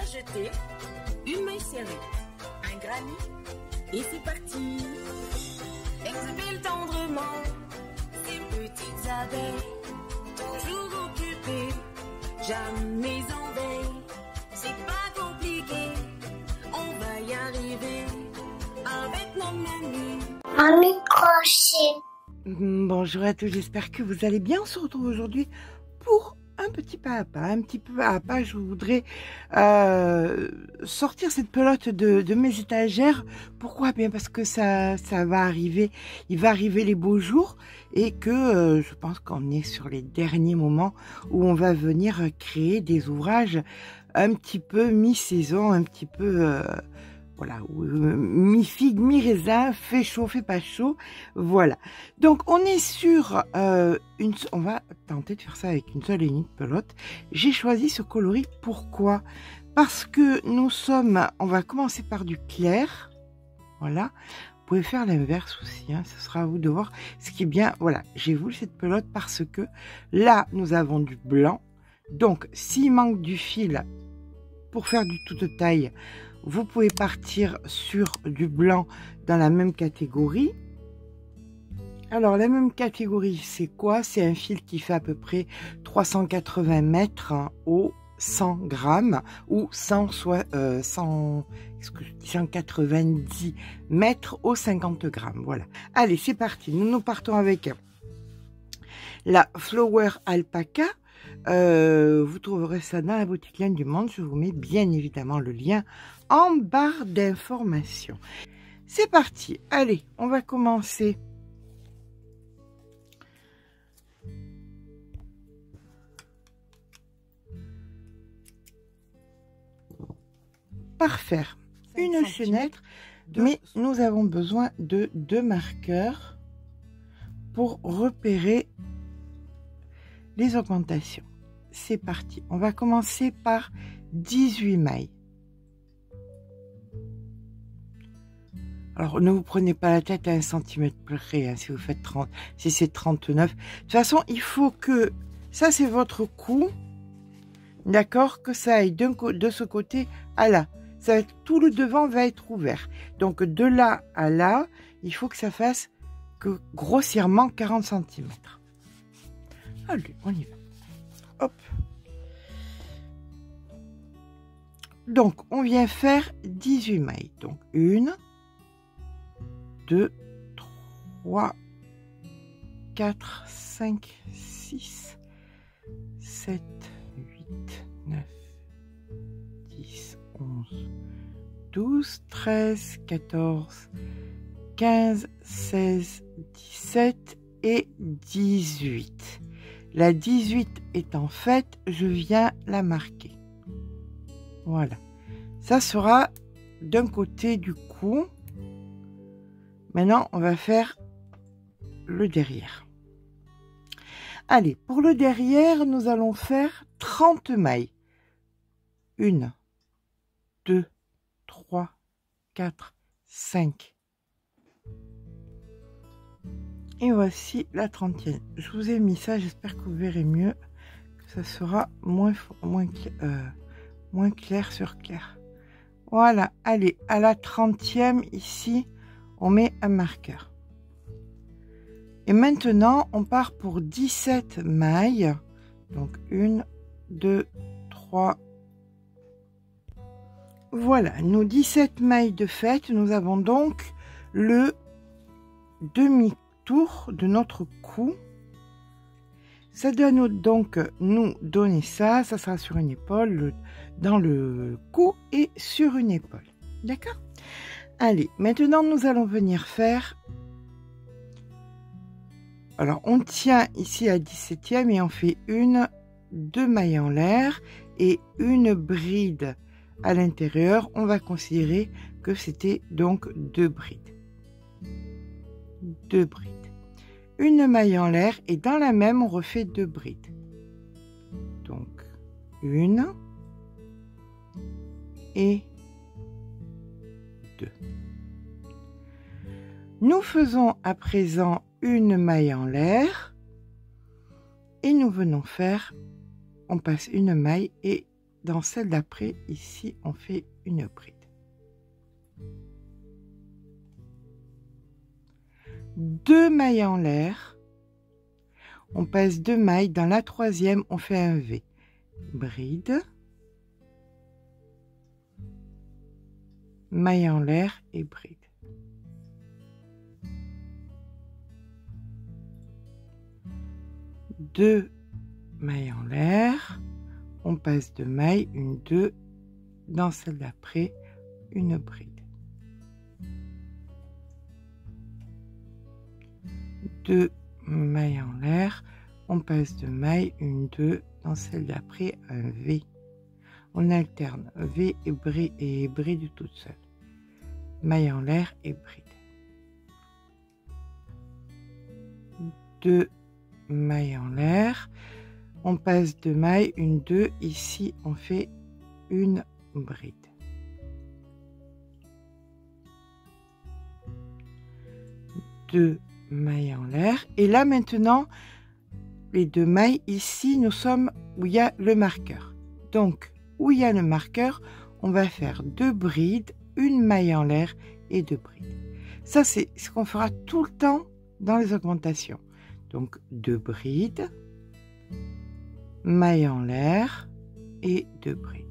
jeter, une maille serrée, un granit, et c'est parti. Exhibile tendrement ces petites abeilles, toujours occupées, jamais en veille. C'est pas compliqué, on va y arriver avec nos menus. Un microchet. Bonjour à tous, j'espère que vous allez bien. On se retrouve aujourd'hui pour un petit pas à pas. Un petit peu à pas, je voudrais sortir cette pelote de mes étagères. Pourquoi? Bien parce que ça va arriver. Il va arriver les beaux jours et que je pense qu'on est sur les derniers moments où on va venir créer des ouvrages un petit peu mi-saison, un petit peu... voilà, mi-figue, mi-raisin, fait chaud, fait pas chaud, voilà. Donc, on est sur on va tenter de faire ça avec une seule et unique pelote. J'ai choisi ce coloris, pourquoi? Parce que on va commencer par du clair, voilà. Vous pouvez faire l'inverse aussi, hein, ce sera à vous de voir. Ce qui est bien, voilà, j'ai voulu cette pelote parce que là, nous avons du blanc. Donc, s'il manque du fil pour faire du toute taille, vous pouvez partir sur du blanc dans la même catégorie. Alors, la même catégorie, c'est quoi? C'est un fil qui fait à peu près 380 mètres au 100 grammes ou 190 mètres au 50 grammes. Voilà. Allez, c'est parti. Nous partons avec la Flower Alpaca. Vous trouverez ça dans la boutique Laine du Monde. Je vous mets bien évidemment le lien en barre d'informations. C'est parti. Allez, on va commencer. Par faire une chaînette, mais nous avons besoin de 2 marqueurs pour repérer les augmentations. C'est parti. On va commencer par 18 mailles. Alors, ne vous prenez pas la tête à 1 cm près, hein, si vous faites 30, si c'est 39. De toute façon, il faut que, ça c'est votre cou, d'accord, que ça aille de ce côté à là. Ça va être, tout le devant va être ouvert. Donc, de là à là, il faut que ça fasse que grossièrement 40 cm. Allez, on y va. Hop. Donc, on vient faire 18 mailles. Donc, 1, 2, 3, 4, 5, 6, 7, 8, 9, 10, 11, 12, 13, 14, 15, 16, 17 et 18. La 18 étant faite, je viens la marquer. Voilà. Ça sera d'un côté du cou. Maintenant, on va faire le derrière. Allez, pour le derrière, nous allons faire 30 mailles. 1, 2, 3, 4, 5. Et voici la 30e. Je vous ai mis ça, j'espère que vous verrez mieux, que ça sera moins clair sur clair. Voilà, allez, à la 30e, ici, on met un marqueur. Et maintenant, on part pour 17 mailles. Donc, 1, 2, 3. Voilà, nos 17 mailles de fait. Nous avons donc le demi-tour de notre cou. Ça doit donc nous donner ça. Ça sera sur une épaule, dans le cou et sur une épaule. D'accord? Allez, maintenant nous allons venir faire... Alors, on tient ici à 17e et on fait 2 mailles en l'air et une bride à l'intérieur. On va considérer que c'était donc 2 brides. 2 brides. Une maille en l'air et dans la même, on refait 2 brides. Donc, 1 et 2. Nous faisons à présent une maille en l'air et nous venons faire, on passe une maille et dans celle d'après, ici, on fait une bride. 2 mailles en l'air. On passe 2 mailles. Dans la troisième, on fait un V. Bride. Maille en l'air et bride. Deux mailles en l'air. On passe 2 mailles, une, 2. Dans celle d'après, une bride. 2 mailles en l'air, on passe 2 mailles, une, 2, dans celle d'après un V. On alterne V et bride toute seule. Maille en l'air et bride. 2 mailles en l'air, on passe 2 mailles, une, 2, ici on fait une bride. Deux mailles en l'air, et là maintenant les 2 mailles ici nous sommes où il y a le marqueur, donc où il y a le marqueur on va faire 2 brides, une maille en l'air et 2 brides. Ça c'est ce qu'on fera tout le temps dans les augmentations, donc 2 brides, maille en l'air et 2 brides.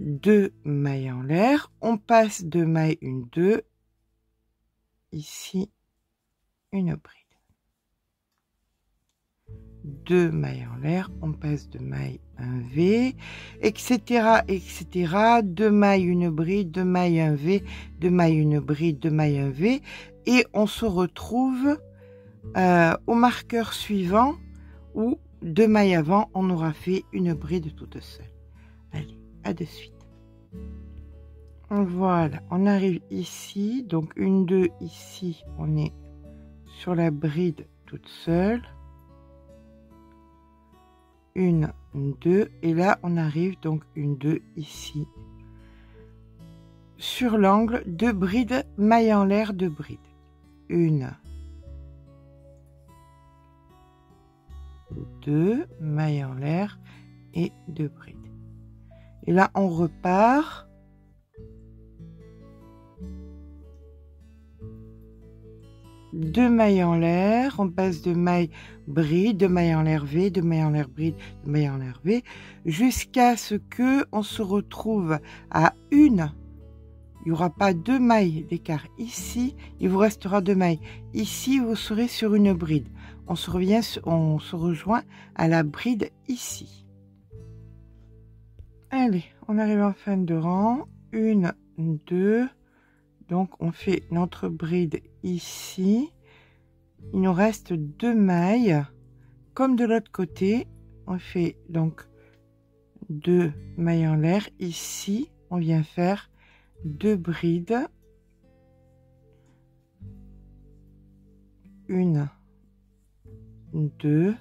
Deux mailles en l'air, on passe 2 mailles, une, 2, ici une bride. 2 mailles en l'air, on passe 2 mailles, un V, etc., etc. 2 mailles, une bride, 2 mailles, un V, 2 mailles, une bride, 2 mailles, un V, et on se retrouve au marqueur suivant où 2 mailles avant, on aura fait une bride toute seule. Allez, à de suite. Voilà, on arrive ici, donc une, 2, ici, on est sur la bride toute seule. Une, 2, et là on arrive donc une, 2 ici. Sur l'angle, 2 brides, maille en l'air, 2 brides. Une, 2, maille en l'air et 2 brides. Et là on repart. Deux mailles en l'air, on passe de mailles bride, 2 mailles en l'air V, 2 mailles en l'air bride, 2 mailles en l'air V, jusqu'à ce que on se retrouve à une. Il n'y aura pas 2 mailles d'écart ici, il vous restera 2 mailles. Ici, vous serez sur une bride. On se rejoint à la bride ici. Allez, on arrive en fin de rang. 1, 2. Donc, on fait notre bride ici. Il nous reste 2 mailles. Comme de l'autre côté, on fait donc 2 mailles en l'air. Ici, on vient faire 2 brides. 1, 2.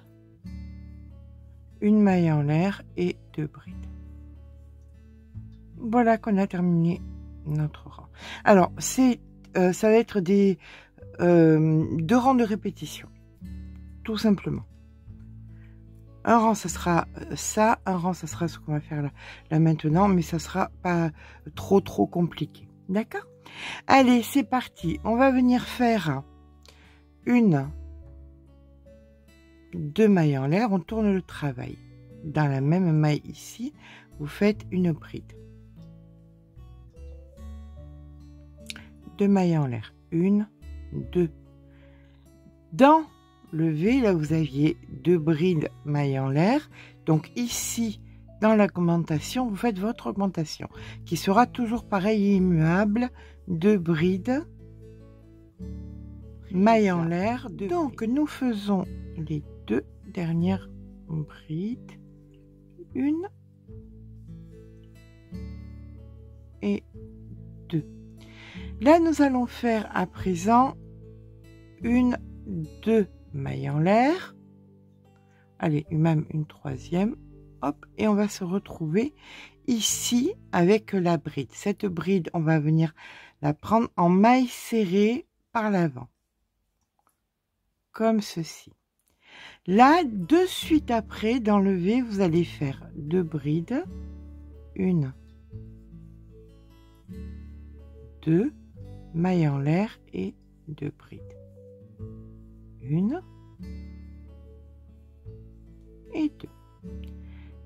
Une maille en l'air et 2 brides. Voilà qu'on a terminé notre rang. Alors, ça va être des 2 rangs de répétition, tout simplement. Un rang, ça sera ça, un rang, ça sera ce qu'on va faire là maintenant, mais ça sera pas trop compliqué. D'accord? Allez, c'est parti. On va venir faire 1, 2 mailles en l'air, on tourne le travail. Dans la même maille ici, vous faites une bride. 2 mailles en l'air, 1, 2. Dans le V, là vous aviez 2 brides mailles en l'air, donc ici dans l'augmentation, vous faites votre augmentation qui sera toujours pareil et immuable, 2 brides mailles en l'air. Donc nous faisons les 2 dernières brides, 1 et 2. Là, nous allons faire à présent 1, 2 mailles en l'air. Allez, même une troisième. Hop, et on va se retrouver ici avec la bride. Cette bride, on va venir la prendre en maille serrée par l'avant, comme ceci. Là, de suite après, dans le V, vous allez faire 2 brides, 1, 2, maille en l'air et 2 brides. 1 et 2.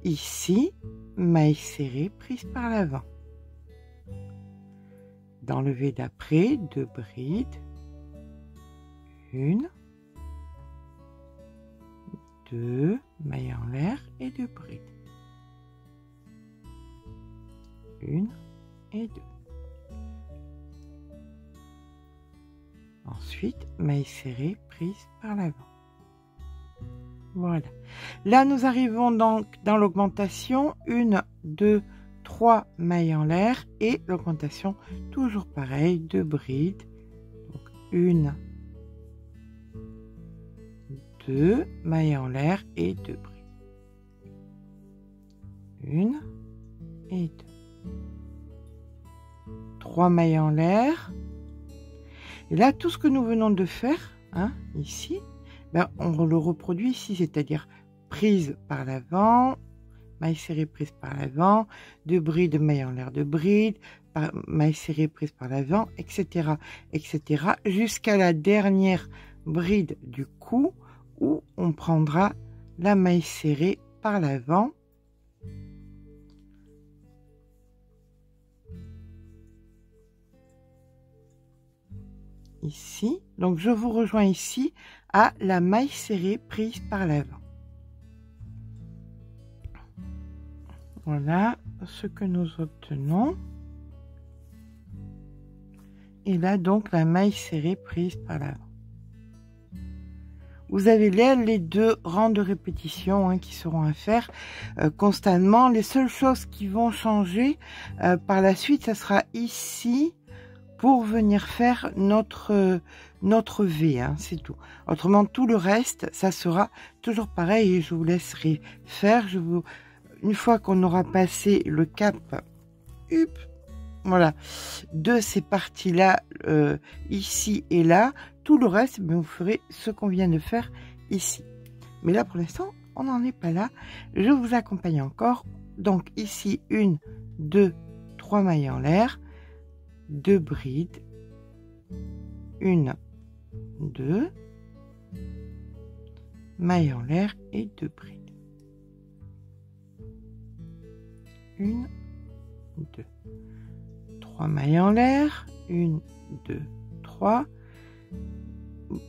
Ici, maille serrée prise par l'avant. Dans le V d'après, 2 brides, 1, 2, maille en l'air et 2 brides. 1 et 2. Ensuite, maille serrée prise par l'avant. Voilà. Là, nous arrivons donc dans l'augmentation. 1, 2, 3 mailles en l'air et l'augmentation toujours pareil, 2 brides. Donc 1, 2 mailles en l'air et 2 brides. 1 et 2. 3 mailles en l'air. Et là, tout ce que nous venons de faire, hein, ici, ben, on le reproduit ici, c'est-à-dire prise par l'avant, maille serrée prise par l'avant, 2 brides, maille en l'air, 2 brides, maille serrée prise par l'avant, etc., etc., jusqu'à la dernière bride du cou où on prendra la maille serrée par l'avant. Ici, donc je vous rejoins ici à la maille serrée prise par l'avant. Voilà ce que nous obtenons. Et là donc la maille serrée prise par l'avant. Vous avez là les 2 rangs de répétition, hein, qui seront à faire constamment. Les seules choses qui vont changer par la suite, ça sera ici pour venir faire notre V, hein, c'est tout. Autrement, tout le reste, ça sera toujours pareil et je vous laisserai faire. Une fois qu'on aura passé le cap, voilà, de ces parties-là, ici et là, tout le reste, mais vous ferez ce qu'on vient de faire ici. Mais là, pour l'instant, on n'en est pas là. Je vous accompagne encore. Donc ici, 1, 2, 3 mailles en l'air. 2 brides, 1, 2, maille en l'air et 2 brides. 1, 2, 3 mailles en l'air, 1, 2, 3,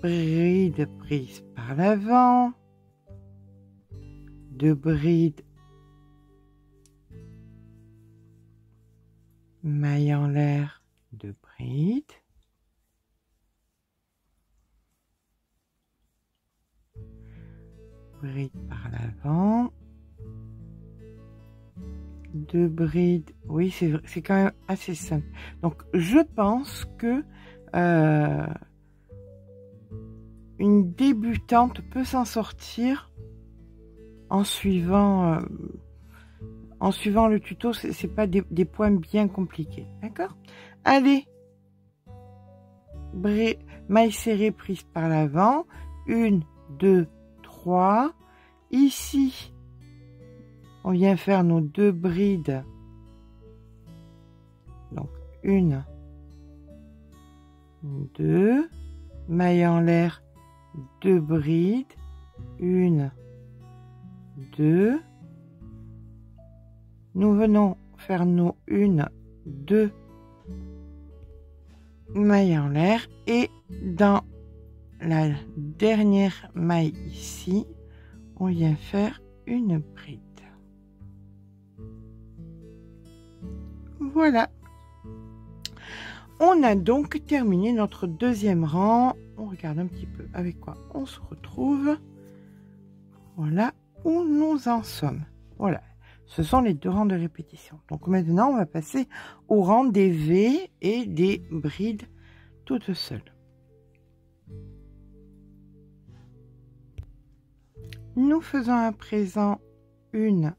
bride prise par l'avant, 2 brides, maille en l'air, 2 brides, bride par l'avant, 2 brides. Oui, c'est quand même assez simple. Donc je pense que une débutante peut s'en sortir en suivant le tuto. C'est pas des points bien compliqués, d'accord? Allez, maille serrée prise par l'avant, 1, 2, 3. Ici, on vient faire nos 2 brides. Donc 1, 2, maille en l'air, 2 brides, 1, 2. Nous venons faire nos 1, 2 mailles en l'air et dans la dernière maille ici, on vient faire une bride. Voilà. On a donc terminé notre 2e rang. On regarde un petit peu avec quoi on se retrouve. Voilà où nous en sommes. Voilà. Ce sont les 2 rangs de répétition. Donc maintenant, on va passer au rang des V et des brides toutes seules. Nous faisons à présent 1,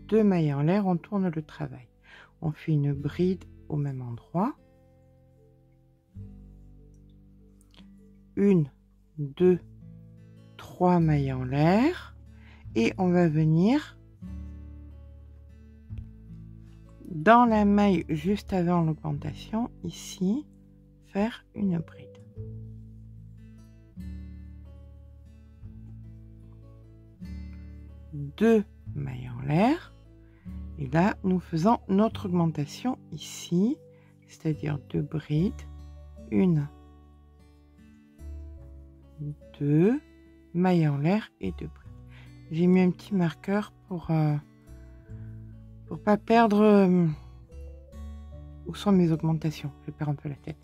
2 mailles en l'air, on tourne le travail. On fait une bride au même endroit. 1, 2, 3 mailles en l'air. Et on va venir dans la maille juste avant l'augmentation, ici, faire une bride. Deux mailles en l'air. Et là, nous faisons notre augmentation ici, c'est-à-dire 2 brides. 1, 2 mailles en l'air et 2 brides. J'ai mis un petit marqueur pour pas perdre où sont mes augmentations. Je perds un peu la tête.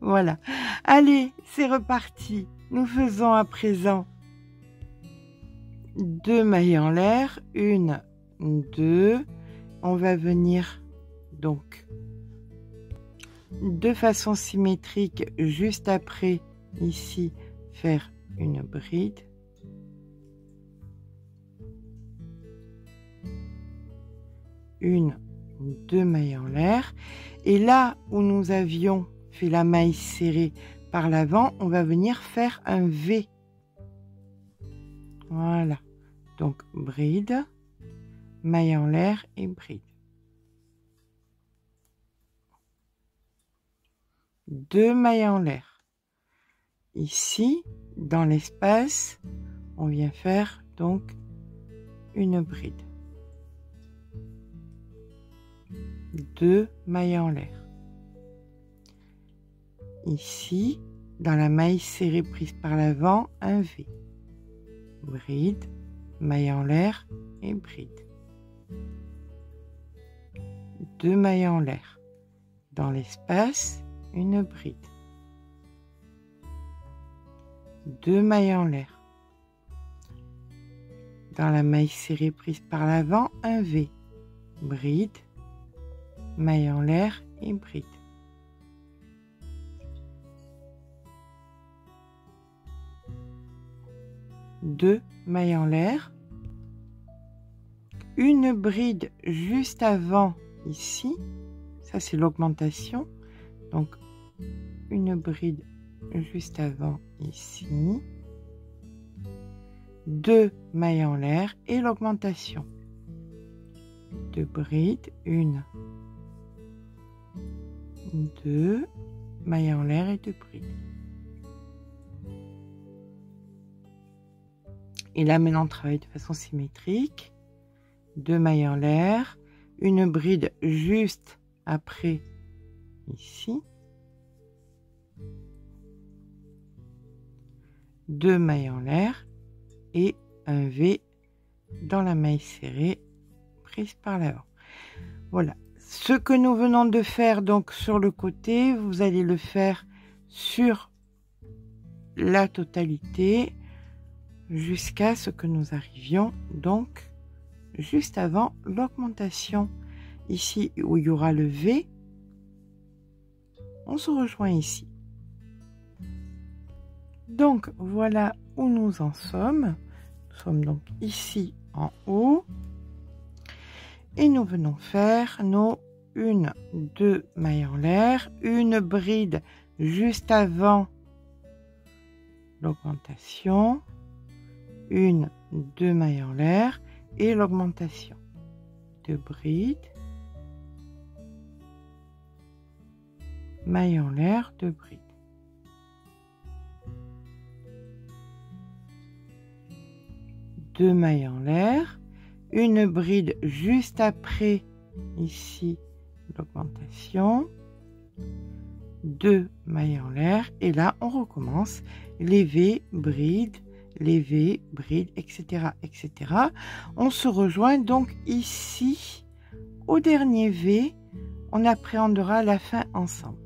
Voilà. Allez, c'est reparti. Nous faisons à présent 2 mailles en l'air. 1, 2. On va venir donc de façon symétrique juste après ici faire une bride. 1, 2 mailles en l'air. Et là où nous avions fait la maille serrée par l'avant, on va venir faire un V. Voilà. Donc bride, maille en l'air et bride. 2 mailles en l'air. Ici, dans l'espace, on vient faire donc une bride. 2 mailles en l'air. Ici, dans la maille serrée prise par l'avant, un V. Bride, maille en l'air et bride. 2 mailles en l'air. Dans l'espace, une bride. 2 mailles en l'air. Dans la maille serrée prise par l'avant, un V. Bride, maille en l'air et bride. Deux mailles en l'air. Une bride juste avant ici. Ça, c'est l'augmentation. Donc, une bride juste avant ici. 2 mailles en l'air et l'augmentation. 2 brides, 1, 2 mailles en l'air et 2 brides. Et là maintenant on travaille de façon symétrique. 2 mailles en l'air, une bride juste après ici. 2 mailles en l'air et un V dans la maille serrée prise par l'avant. Voilà. Ce que nous venons de faire donc sur le côté, vous allez le faire sur la totalité jusqu'à ce que nous arrivions donc juste avant l'augmentation. Ici où il y aura le V, on se rejoint ici. Donc voilà où nous en sommes. Nous sommes donc ici en haut. Et nous venons faire nos 1, 2 mailles en l'air, une bride juste avant l'augmentation, 1, 2 mailles en l'air et l'augmentation. 2 brides, mailles en l'air, 2 brides. Deux mailles en l'air, une bride juste après ici l'augmentation, 2 mailles en l'air et là on recommence les V, bride, les V, bride, etc., etc. On se rejoint donc ici au dernier V, on appréhendera la fin ensemble.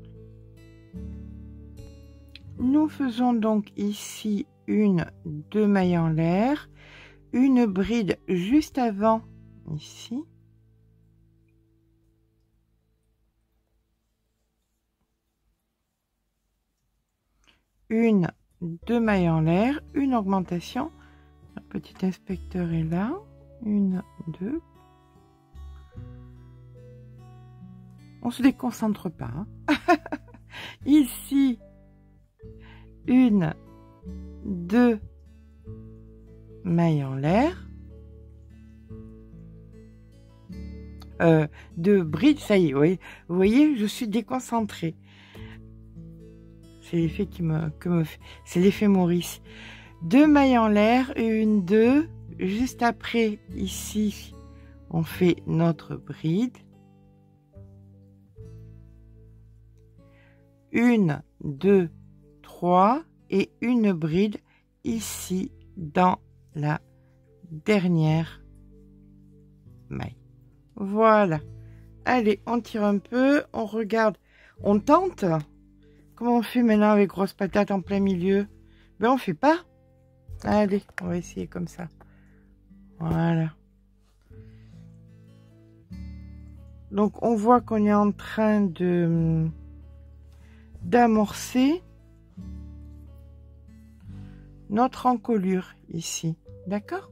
Nous faisons donc ici 1, 2 mailles en l'air, une bride juste avant ici. Une, 2 mailles en l'air, une augmentation. Le petit inspecteur est là. 1, 2. On se déconcentre pas. Hein. Ici, 1, 2 mailles en l'air. 2 brides, ça y est, oui. Vous voyez, je suis déconcentrée. C'est l'effet c'est l'effet Maurice. 2 mailles en l'air, 1, 2. Juste après, ici, on fait notre bride. 1, 2, 3 et une bride ici dans la dernière maille. Voilà. Allez, on tire un peu, on regarde, on tente. Comment on fait maintenant avec grosse patate en plein milieu? Ben on fait pas. Allez, on va essayer comme ça. Voilà. Donc on voit qu'on est en train de d'amorcer notre encolure ici, d'accord?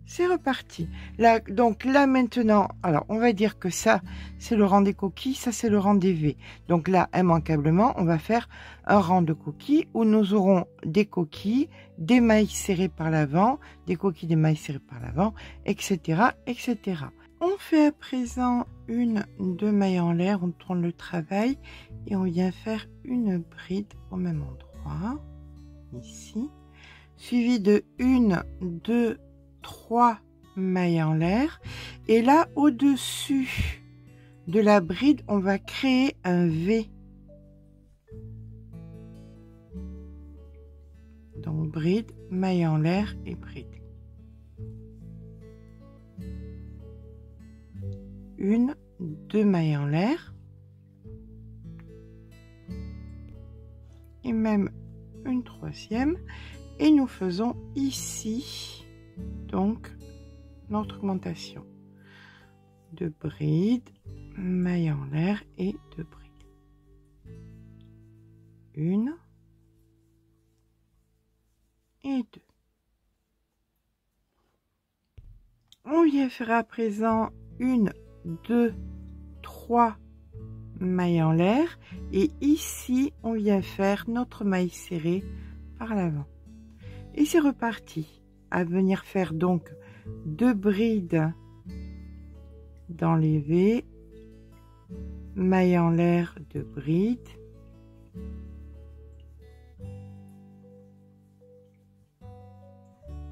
C'est reparti. Là, donc là maintenant, alors on va dire que ça c'est le rang des coquilles, ça c'est le rang des V. Donc là immanquablement on va faire un rang de coquilles où nous aurons des coquilles, des mailles serrées par l'avant, des coquilles, des mailles serrées par l'avant, etc., etc. On fait à présent 1, 2 mailles en l'air, on tourne le travail et on vient faire une bride au même endroit, ici, suivi de 1, 2, 3 mailles en l'air. Et là, au-dessus de la bride, on va créer un V. Donc, bride, maille en l'air et bride. 1, 2 mailles en l'air. Et même une troisième. Et nous faisons ici, donc, notre augmentation de bride, maille en l'air et de bride. 1 et 2. On vient faire à présent 1, 2, 3 mailles en l'air et ici on vient faire notre maille serrée par l'avant et c'est reparti à venir faire donc 2 brides dans les V, maille en l'air, 2 brides,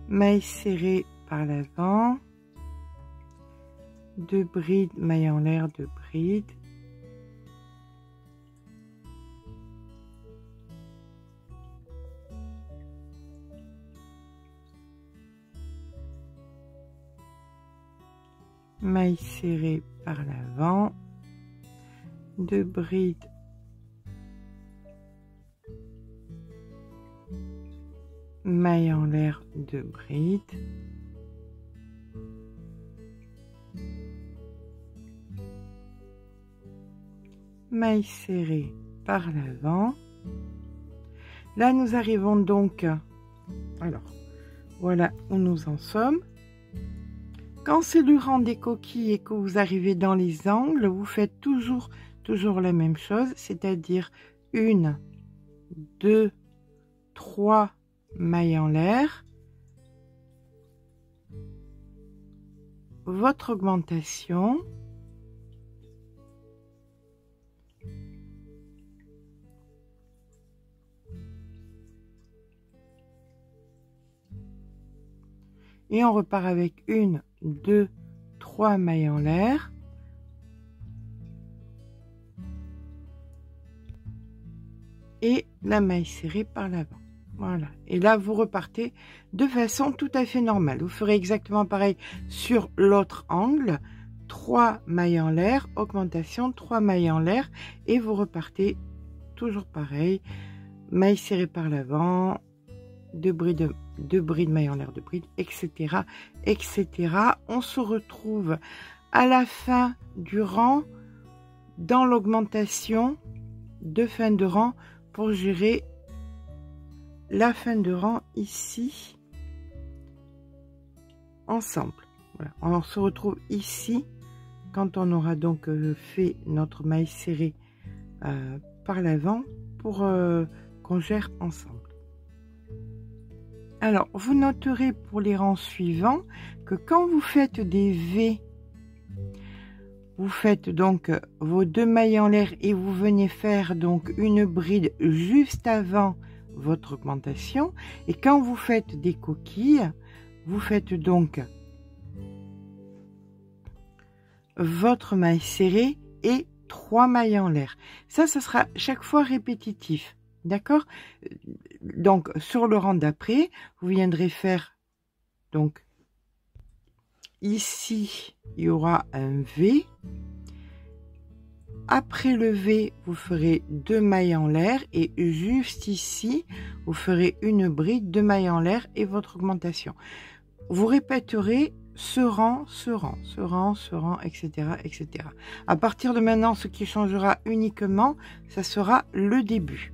maille serrée par l'avant, 2 brides, maille en l'air, 2 brides, maille serrée par l'avant, 2 brides, maille en l'air, 2 brides, maille serrée par l'avant. Là nous arrivons donc, alors voilà où nous en sommes. Quand c'est le rang des coquilles et que vous arrivez dans les angles, vous faites toujours la même chose, c'est-à-dire 1, 2, 3 mailles en l'air, votre augmentation, et on repart avec 1, 2, 3 mailles en l'air, et la maille serrée par l'avant. Voilà, et là vous repartez de façon tout à fait normale. Vous ferez exactement pareil sur l'autre angle, 3 mailles en l'air, augmentation, 3 mailles en l'air, et vous repartez toujours pareil, maille serrée par l'avant, 2 brides mailles en l'air, 2 brides, etc., etc. On se retrouve à la fin du rang dans l'augmentation de fin de rang pour gérer la fin de rang ici ensemble. Voilà, on se retrouve ici quand on aura donc fait notre maille serrée par l'avant pour qu'on gère ensemble. Alors, vous noterez pour les rangs suivants que quand vous faites des V, vous faites donc vos 2 mailles en l'air et vous venez faire donc une bride juste avant votre augmentation. Et quand vous faites des coquilles, vous faites donc votre maille serrée et 3 mailles en l'air. Ça sera chaque fois répétitif. D'accord? Donc, sur le rang d'après, vous viendrez faire, donc, ici, il y aura un V. Après le V, vous ferez 2 mailles en l'air et juste ici, vous ferez une bride, 2 mailles en l'air et votre augmentation. Vous répéterez ce rang, ce rang, ce rang, ce rang, etc., etc. À partir de maintenant, ce qui changera uniquement, ça sera le début.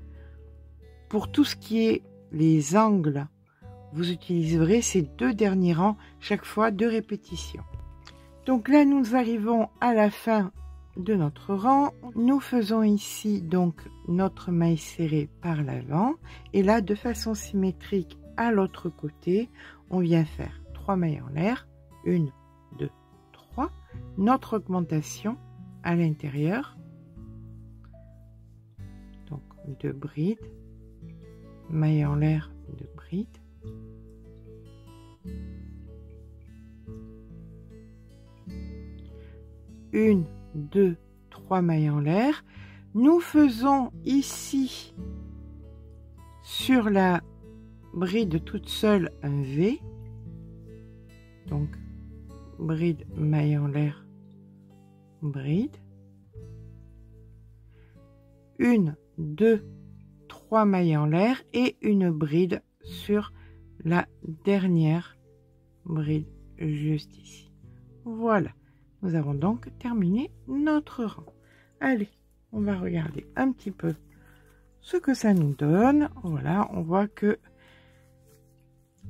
Pour tout ce qui est les angles, vous utiliserez ces 2 derniers rangs chaque fois de répétition. Donc là, nous arrivons à la fin de notre rang. Nous faisons ici donc notre maille serrée par l'avant. Et là, de façon symétrique à l'autre côté, on vient faire 3 mailles en l'air. 1, 2, 3. Notre augmentation à l'intérieur. Donc 2 brides. Maille en l'air de bride, une, 2, 3 mailles en l'air. Nous faisons ici sur la bride toute seule un V, donc bride, maille en l'air, bride, 1, 2, 3 mailles en l'air et une bride sur la dernière bride juste ici. Voilà, nous avons donc terminé notre rang. Allez, on va regarder un petit peu ce que ça nous donne. Voilà, on voit que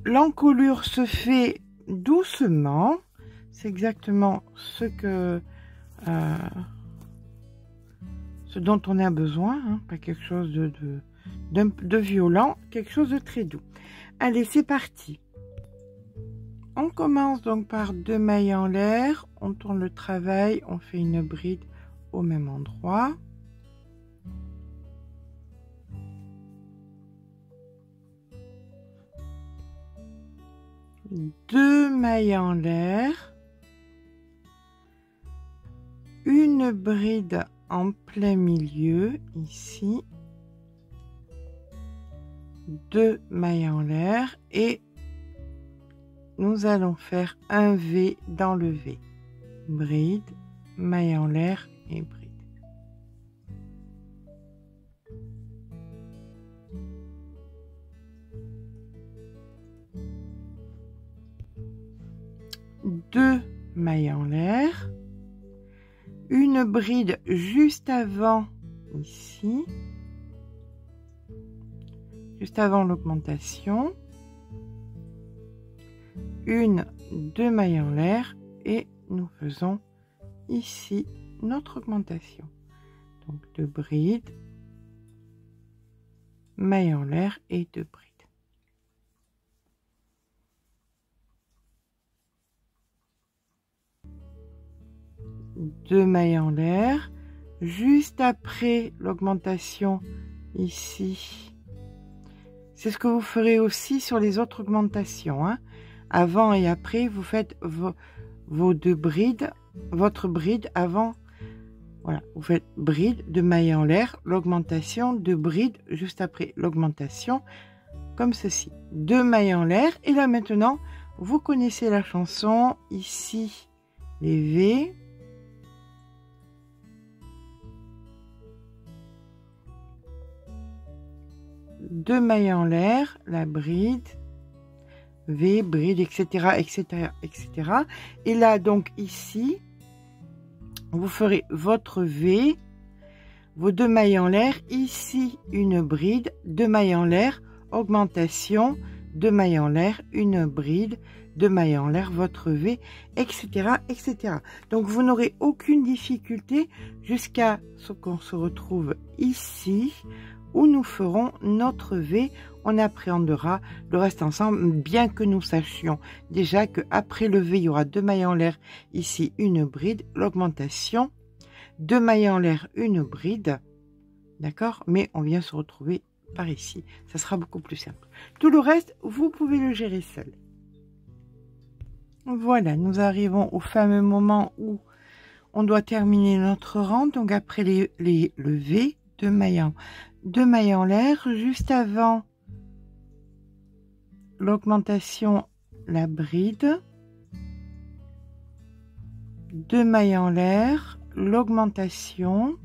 l'encolure se fait doucement. C'est exactement ce dont on a besoin, hein, pas quelque chose de violent, quelque chose de très doux. Allez, c'est parti. On commence donc par 2 mailles en l'air, on tourne le travail, on fait une bride au même endroit. Deux mailles en l'air, une bride en plein milieu ici, 2 mailles en l'air et nous allons faire un V dans le V. Bride, maille en l'air et bride. Deux mailles en l'air, une bride juste avant ici, juste avant l'augmentation, deux mailles en l'air et nous faisons ici notre augmentation. Donc 2 brides, mailles en l'air et 2 brides. Deux mailles en l'air, juste après l'augmentation ici. C'est ce que vous ferez aussi sur les autres augmentations, hein. Avant et après, vous faites vos 2 brides, votre bride avant. Voilà, vous faites bride, 2 mailles en l'air, l'augmentation, 2 brides juste après l'augmentation, comme ceci. 2 mailles en l'air, et là maintenant, vous connaissez la chanson, ici les V. Deux mailles en l'air, la bride, V, bride, etc., etc., etc. Et là, donc ici, vous ferez votre V, vos 2 mailles en l'air, ici une bride, 2 mailles en l'air, augmentation, 2 mailles en l'air, une bride, 2 mailles en l'air, votre V, etc., etc. Donc, vous n'aurez aucune difficulté jusqu'à ce qu'on se retrouve ici, où nous ferons notre V. On appréhendera le reste ensemble, bien que nous sachions déjà qu'après le V, il y aura 2 mailles en l'air, ici une bride, l'augmentation, 2 mailles en l'air, une bride, d'accord? Mais on vient se retrouver par ici, ça sera beaucoup plus simple. Tout le reste, vous pouvez le gérer seul. Voilà, nous arrivons au fameux moment où on doit terminer notre rang. Donc après le V, 2 mailles en l'air, juste avant l'augmentation, la bride, 2 mailles en l'air, l'augmentation,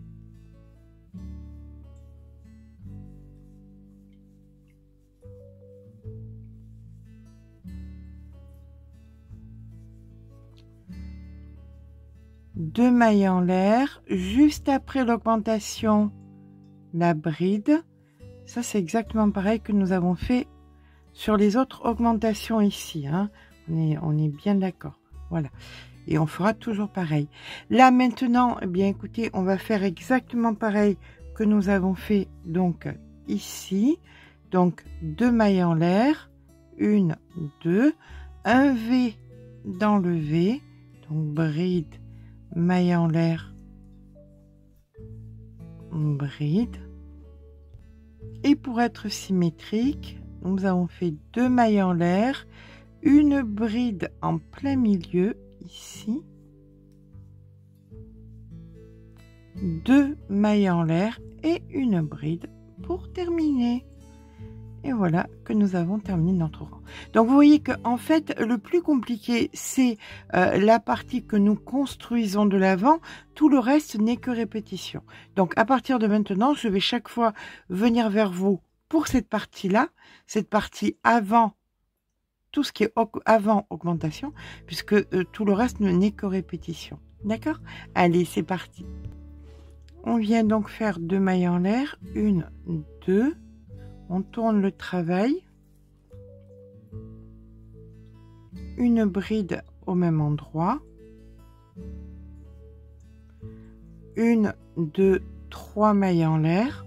deux mailles en l'air, juste après l'augmentation, la bride. Ça, c'est exactement pareil que nous avons fait sur les autres augmentations ici, hein. On est bien d'accord. Voilà. Et on fera toujours pareil. Là, maintenant, eh bien, écoutez, on va faire exactement pareil que nous avons fait donc ici. Donc, 2 mailles en l'air, 1, 2, un V dans le V, donc bride, maille en l'air, bride. Et pour être symétrique, nous avons fait 2 mailles en l'air, une bride en plein milieu ici, 2 mailles en l'air et une bride pour terminer. Et voilà que nous avons terminé notre rang. Donc vous voyez que en fait le plus compliqué c'est la partie que nous construisons de l'avant. Tout le reste n'est que répétition. Donc à partir de maintenant, je vais chaque fois venir vers vous pour cette partie-là, cette partie avant, tout ce qui est avant augmentation, puisque tout le reste n'est que répétition. D'accord? Allez, c'est parti. On vient donc faire 2 mailles en l'air, 1, 2. On tourne le travail, une bride au même endroit, 1, 2, 3 mailles en l'air.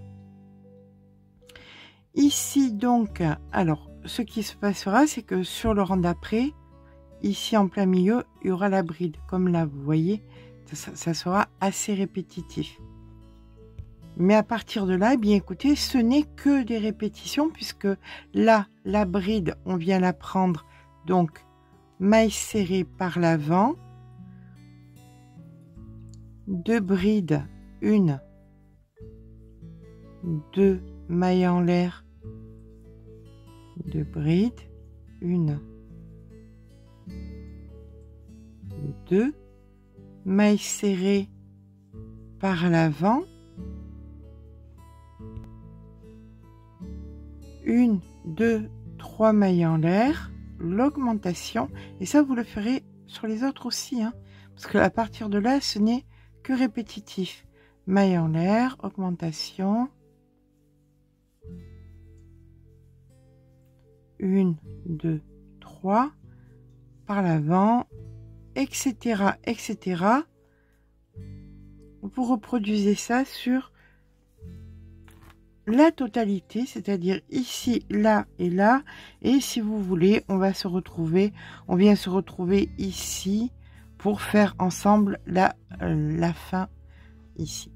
Ici donc, alors ce qui se passera, c'est que sur le rang d'après, ici en plein milieu, il y aura la bride. Comme là, vous voyez, ça sera assez répétitif. Mais à partir de là, eh bien écoutez, ce n'est que des répétitions puisque là, la bride, on vient la prendre, donc maille serrée par l'avant, 2 brides, 1, 2 mailles en l'air, 2 brides, 1, 2 mailles serrées par l'avant, 1, 2, 3 mailles en l'air, l'augmentation, et ça vous le ferez sur les autres aussi, hein, parce que à partir de là, ce n'est que répétitif. Maille en l'air, augmentation, 1, 2, 3, par l'avant, etc., etc. Vous reproduisez ça sur la totalité, c'est-à-dire ici, là et là, et si vous voulez, on vient se retrouver ici pour faire ensemble la fin ici.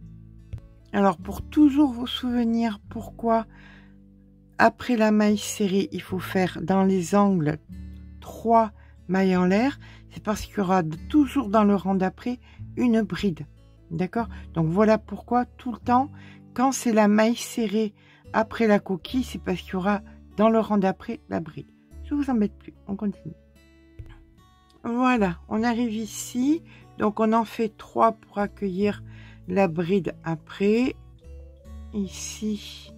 Alors pour toujours vous souvenir pourquoi après la maille serrée, il faut faire dans les angles 3 mailles en l'air, c'est parce qu'il y aura toujours dans le rang d'après une bride, d'accord? Donc voilà pourquoi tout le temps, quand c'est la maille serrée après la coquille, c'est parce qu'il y aura dans le rang d'après la bride. Je ne vous embête plus, on continue. Voilà, on arrive ici. Donc on en fait 3 pour accueillir la bride après. Ici,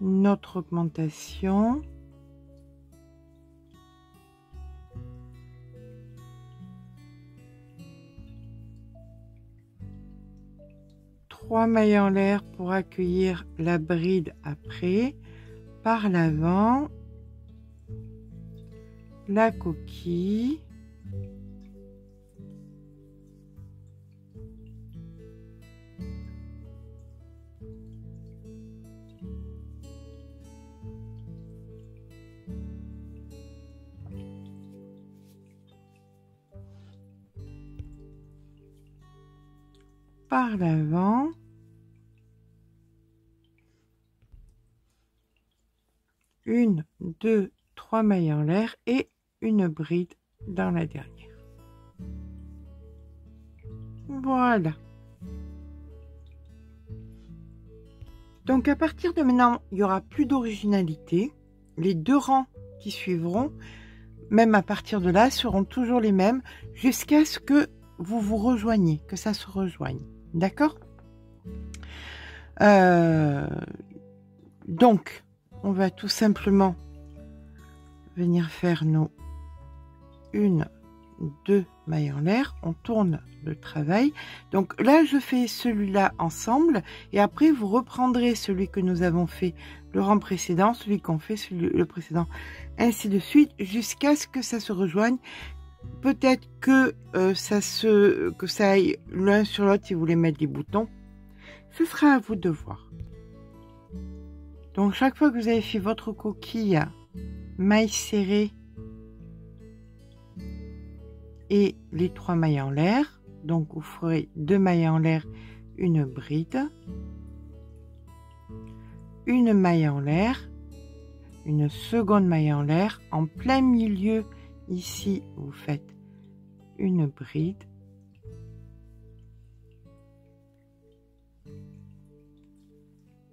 notre augmentation. Trois mailles en l'air pour accueillir la bride après, par l'avant, la coquille, par l'avant, une, deux, trois mailles en l'air et une bride dans la dernière. Voilà. Donc à partir de maintenant, il n'y aura plus d'originalité. Les deux rangs qui suivront, même à partir de là, seront toujours les mêmes jusqu'à ce que vous vous rejoigniez, que ça se rejoigne. D'accord? Donc, on va tout simplement venir faire nos 1, 2 mailles en l'air. On tourne le travail. Donc là, je fais celui-là ensemble et après, vous reprendrez celui que nous avons fait le rang précédent, celui qu'on fait, le précédent, ainsi de suite, jusqu'à ce que ça se rejoigne. Peut-être que ça aille l'un sur l'autre si vous voulez mettre des boutons. Ce sera à vous de voir. Donc chaque fois que vous avez fait votre coquille, maille serrée et les 3 mailles en l'air, donc vous ferez 2 mailles en l'air, une bride, une maille en l'air, une seconde maille en l'air, en plein milieu ici vous faites une bride,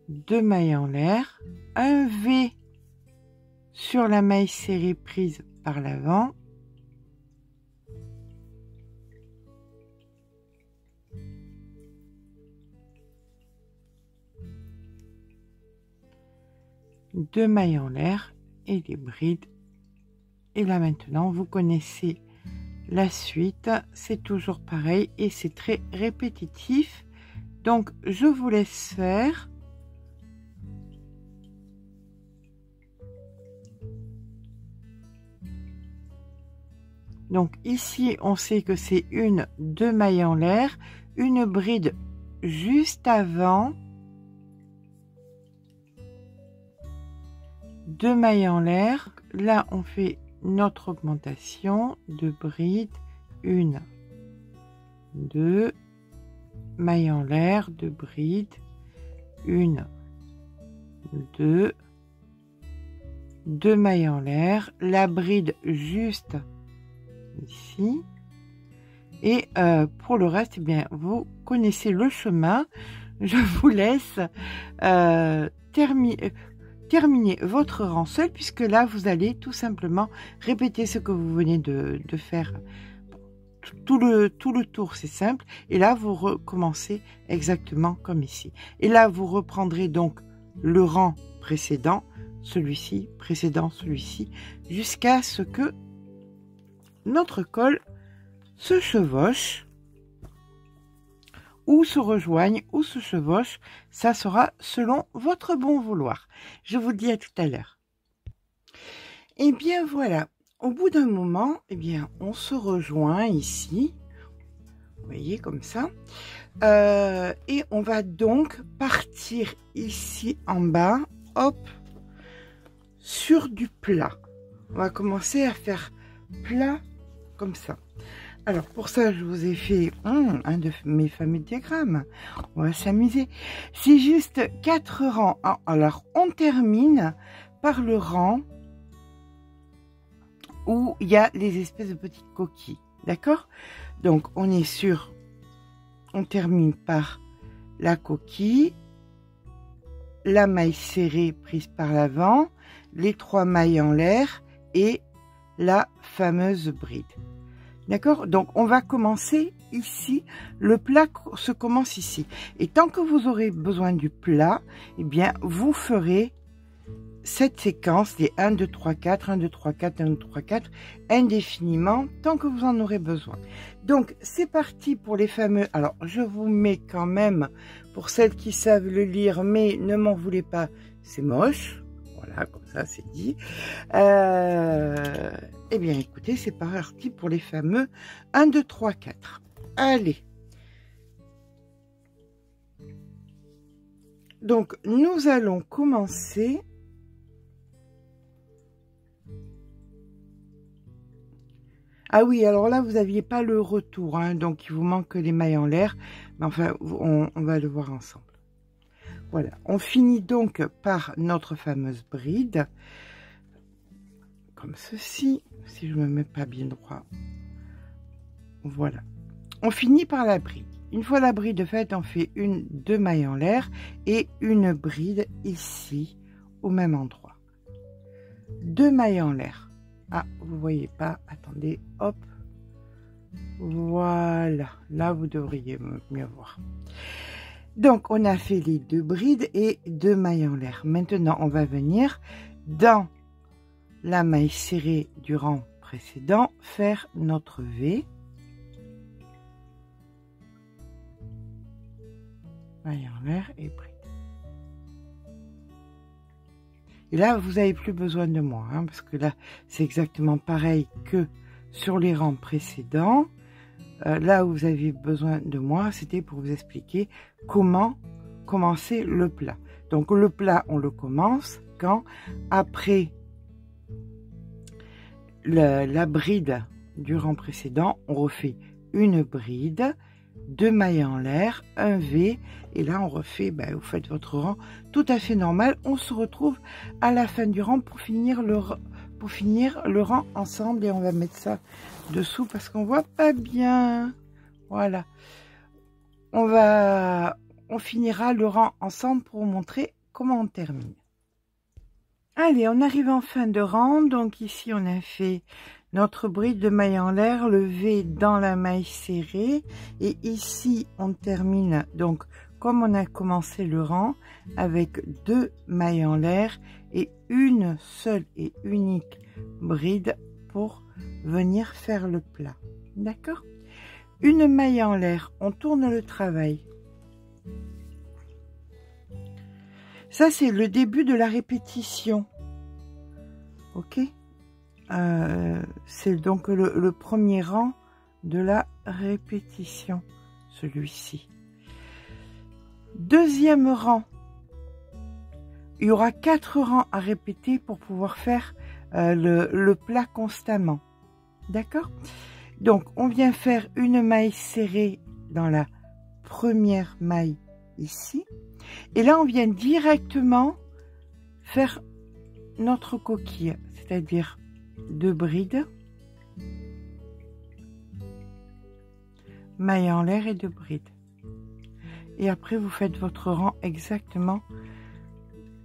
deux mailles en l'air, un V sur la maille serrée prise par l'avant, deux mailles en l'air et des brides. Et là maintenant, vous connaissez la suite, c'est toujours pareil et c'est très répétitif. Donc, je vous laisse faire. Donc ici, on sait que c'est une, deux mailles en l'air, une bride juste avant, deux mailles en l'air. Là, on fait notre augmentation de bride, une, deux, mailles en l'air, de bride, une, deux, deux mailles en l'air, la bride juste ici, et pour le reste, eh bien, vous connaissez le chemin. Je vous laisse terminer votre rang seul, puisque là vous allez tout simplement répéter ce que vous venez de faire. Tout le tour, c'est simple, et là vous recommencez exactement comme ici, et là vous reprendrez donc le rang précédent, celui-ci, précédent, celui-ci, jusqu'à ce que notre col se chevauche ou se rejoigne ou se chevauche. Ça sera selon votre bon vouloir. Je vous dis à tout à l'heure. Et bien voilà, au bout d'un moment, eh bien on se rejoint ici, vous voyez, comme ça, et on va donc partir ici en bas, hop, sur du plat. On va commencer à faire plat comme ça. Alors pour ça, je vous ai fait un de mes fameux diagrammes. On va s'amuser. C'est juste 4 rangs. Alors on termine par le rang où il y a les espèces de petites coquilles. D'accord? Donc on est sur, on termine par la coquille, la maille serrée prise par l'avant, les 3 mailles en l'air et la fameuse bride. D'accord? Donc on va commencer ici, le plat se commence ici, et tant que vous aurez besoin du plat, eh bien vous ferez cette séquence des 1 2 3 4 1 2 3 4 1 2 3 4 indéfiniment tant que vous en aurez besoin. Donc c'est parti pour les fameux. Alors je vous mets quand même, pour celles qui savent le lire, mais ne m'en voulez pas, c'est moche, Voilà, comme ça, c'est dit. Eh bien, écoutez, c'est parti pour les fameux 1, 2, 3, 4. Allez. Donc, nous allons commencer. Ah oui, alors là, vous n'aviez pas le retour, hein, donc il vous manque les mailles en l'air. Mais enfin, on va le voir ensemble. Voilà, on finit donc par notre fameuse bride. Comme ceci, si je ne me mets pas bien droit. Voilà. On finit par la bride. Une fois la bride faite, on fait deux mailles en l'air et une bride ici, au même endroit. 2 mailles en l'air. Ah, vous voyez pas, attendez, hop. Voilà, là vous devriez mieux voir. Donc, on a fait les 2 brides et 2 mailles en l'air. Maintenant, on va venir dans la maille serrée du rang précédent, faire notre V. Maille en l'air et bride. Et là, vous n'avez plus besoin de moi, hein, parce que là, c'est exactement pareil que sur les rangs précédents. Là où vous avez besoin de moi, c'était pour vous expliquer comment commencer le plat. Donc le plat, on le commence quand, après la bride du rang précédent, on refait une bride, 2 mailles en l'air, un V, et là on refait, vous faites votre rang tout à fait normal. On se retrouve à la fin du rang pour finir le rang ensemble, et on va mettre ça dessous parce qu'on voit pas bien. Voilà, on finira le rang ensemble pour vous montrer comment on termine. Allez, on arrive en fin de rang. Donc ici on a fait notre bride de maille en l'air, le V dans la maille serrée, et ici on termine donc comme on a commencé le rang avec 2 mailles en l'air et une seule et unique bride pour venir faire le plat. D'accord? Une maille en l'air, on tourne le travail. Ça, c'est le début de la répétition. Ok? C'est donc le premier rang de la répétition, celui-ci. Deuxième rang. Il y aura 4 rangs à répéter pour pouvoir faire le plat constamment. D'accord? Donc, on vient faire une maille serrée dans la première maille ici. Et là, on vient directement faire notre coquille, c'est-à-dire 2 brides, maille en l'air et 2 brides. Et après, vous faites votre rang exactement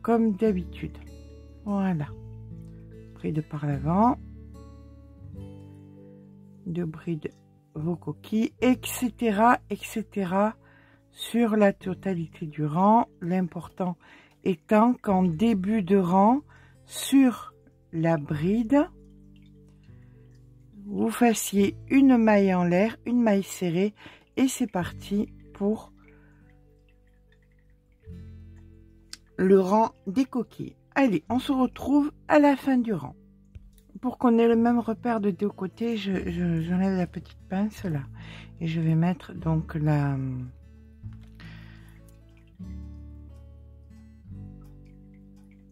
comme d'habitude. Voilà. Bride par l'avant. 2 brides vos coquilles, etc., etc. sur la totalité du rang. L'important étant qu'en début de rang, sur la bride, vous fassiez une maille en l'air, une maille serrée, et c'est parti pour le rang des coquilles. Allez, on se retrouve à la fin du rang. Pour qu'on ait le même repère de 2 côtés, j'enlève la petite pince là et je vais mettre donc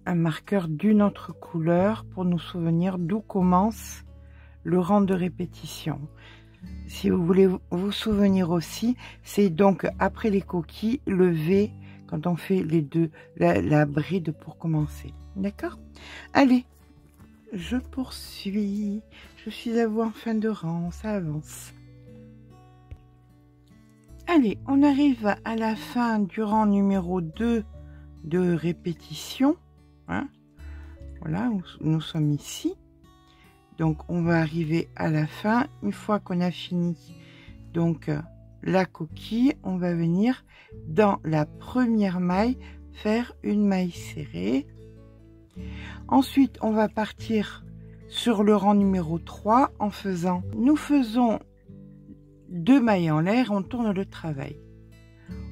un marqueur d'une autre couleur pour nous souvenir d'où commence le rang de répétition. Si vous voulez vous souvenir aussi, c'est donc après les coquilles, le V quand on fait les deux, la bride pour commencer. D'accord? Allez, je poursuis. Je suis à vous en fin de rang, ça avance. Allez, on arrive à la fin du rang numéro 2 de répétition. Hein? Voilà, nous sommes ici. Donc, on va arriver à la fin. Une fois qu'on a fini donc la coquille, on va venir dans la première maille faire une maille serrée. Ensuite, on va partir sur le rang numéro 3 en faisant, nous faisons 2 mailles en l'air, on tourne le travail.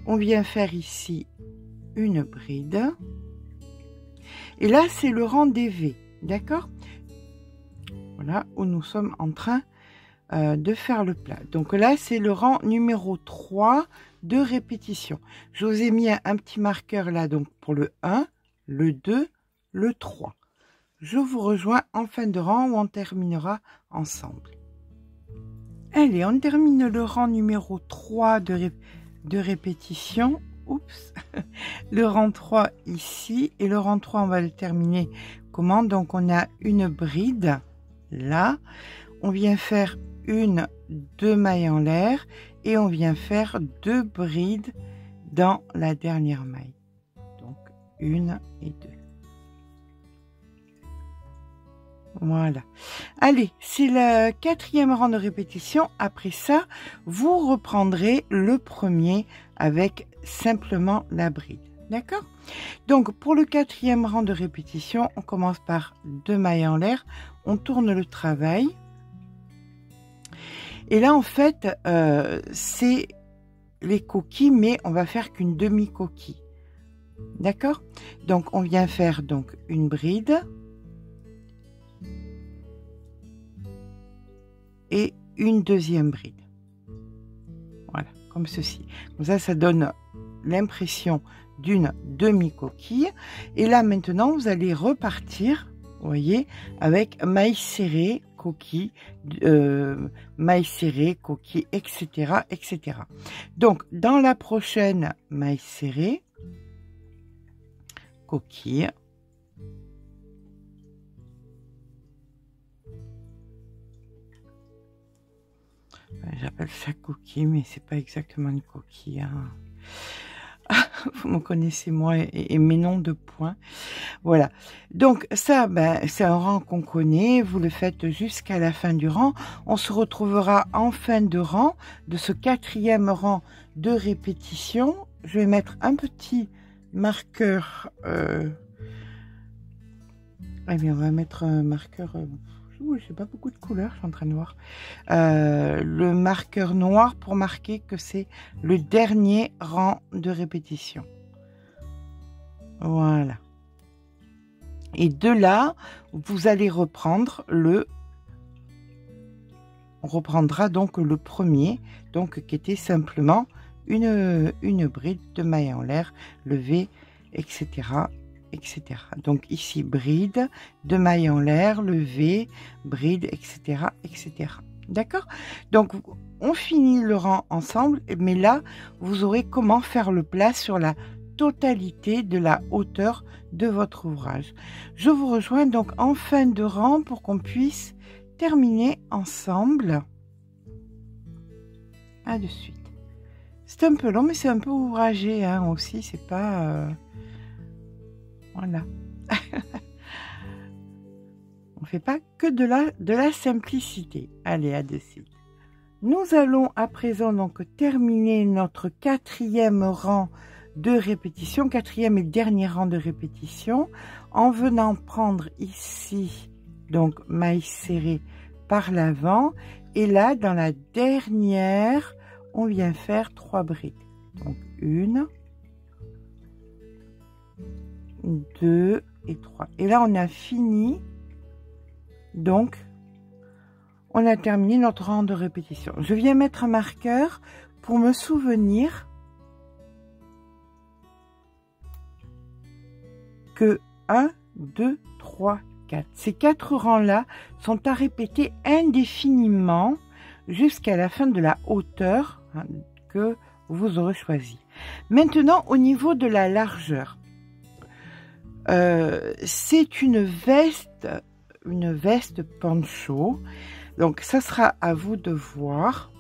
On vient faire ici une bride. Et là, c'est le rang des V, d'accord? Voilà, où nous sommes en train de faire le plat. Donc là, c'est le rang numéro 3 de répétition. Je vous ai mis un petit marqueur là, donc pour le 1, le 2, le 3. Je vous rejoins en fin de rang où on terminera ensemble. Allez, on termine le rang numéro 3 de répétition. Oups, le rang 3 ici, et le rang 3 on va le terminer comment? Donc on a une bride là, on vient faire une, 2 mailles en l'air et on vient faire 2 brides dans la dernière maille, donc 1 et 2. Voilà. Allez, c'est le 4e rang de répétition. Après ça, vous reprendrez le premier avec simplement la bride. D'accord? Donc, pour le 4e rang de répétition, on commence par 2 mailles en l'air. On tourne le travail. Et là, en fait, c'est les coquilles, mais on va faire qu'une demi-coquille. D'accord? Donc, on vient faire donc une bride. Et une deuxième bride. Voilà, comme ceci. Comme ça donne l'impression d'une demi-coquille. Et là, maintenant, vous allez repartir, vous voyez, avec maille serrée, coquille, maille serrée, coquille, etc., etc. Donc, dans la prochaine maille serrée, coquille, j'appelle ça coquille, mais c'est pas exactement une coquille. Hein. Vous me connaissez moi et mes noms de points. Voilà. Donc ça, c'est un rang qu'on connaît. Vous le faites jusqu'à la fin du rang. On se retrouvera en fin de rang de ce 4e rang de répétition. Je vais mettre un petit marqueur. Eh bien, on va mettre un marqueur. J'ai pas beaucoup de couleurs, je suis en train de voir. Le marqueur noir pour marquer que c'est le dernier rang de répétition. Voilà. Et de là, vous allez reprendre on reprendra donc le premier, donc qui était simplement une bride de maille en l'air, levée, etc. etc. Donc ici, bride, de maille en l'air, levée, bride, etc. etc. D'accord? Donc, on finit le rang ensemble, mais là, vous aurez comment faire le plat sur la totalité de la hauteur de votre ouvrage. Je vous rejoins donc en fin de rang pour qu'on puisse terminer ensemble. À de suite. C'est un peu long, mais c'est un peu ouvragé hein, aussi, c'est pas... Voilà. On ne fait pas que de la simplicité. Allez, à de suite. Nous allons à présent donc terminer notre 4e rang de répétition, 4e et dernier rang de répétition, en venant prendre ici, donc maille serrée par l'avant, et là, dans la dernière, on vient faire 3 brides. Donc, 1, 2 et 3. Et là, on a fini. Donc, on a terminé notre rang de répétition. Je viens mettre un marqueur pour me souvenir que 1, 2, 3, 4. Ces 4 rangs-là sont à répéter indéfiniment jusqu'à la fin de la hauteur que vous aurez choisi. Maintenant, au niveau de la largeur, c'est une veste poncho. Donc, ça sera à vous de voir